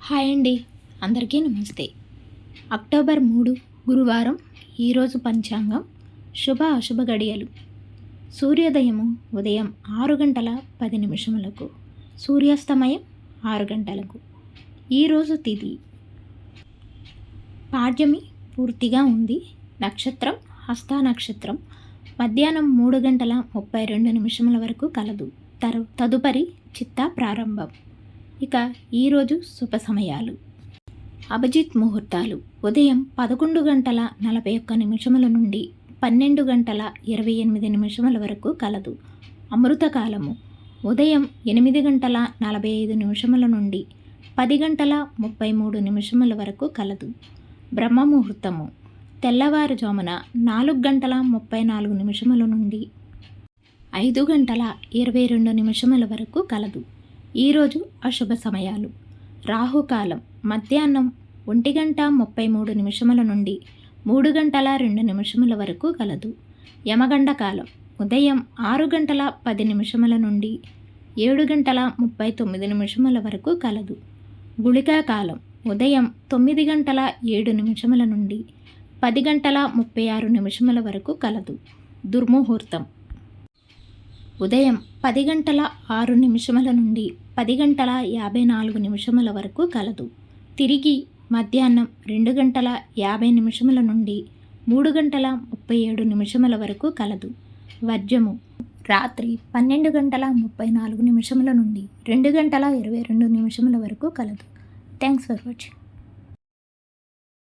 Hi అండి, అందరికీ నమస్తే. అక్టోబర్ 3 గురువారం. ఈరోజు పంచాంగం శుభ అశుభ గడియలు. సూర్యోదయము ఉదయం 6:10 సూర్యాస్తమయం 6 గంటలకు. ఈరోజు తిథి పాడ్యమి పూర్తిగా ఉంది. నక్షత్రం హస్త నక్షత్రం. మధ్యాహ్నం 3:32 వరకు కలదు. తదుపరి చిత్త ప్రారంభం. ఇక ఈరోజు శుభ సమయాలు. అభిజిత్ ముహూర్తాలు ఉదయం 11:41 నుండి 12:28 వరకు కలదు. అమృతకాలము ఉదయం 8:45 నుండి 10:33 వరకు కలదు. బ్రహ్మ ముహూర్తము తెల్లవారుజామున 4:34 నుండి 5:22 వరకు కలదు. ఈరోజు అశుభ సమయాలు. రాహుకాలం మధ్యాహ్నం 1:33 నుండి 3:02 వరకు కలదు. యమగండ కాలం ఉదయం 6:10 నుండి 7:39 వరకు కలదు. గుళికా కాలం ఉదయం 9:07 నుండి 10:36 వరకు కలదు. దుర్ముహూర్తం ఉదయం 10:06 నుండి 10:54 వరకు కలదు. తిరిగి మధ్యాహ్నం 2:50 నుండి 3:37 వరకు కలదు. వర్జము రాత్రి 12:34 నుండి 2:22 వరకు కలదు. Thanks for watching.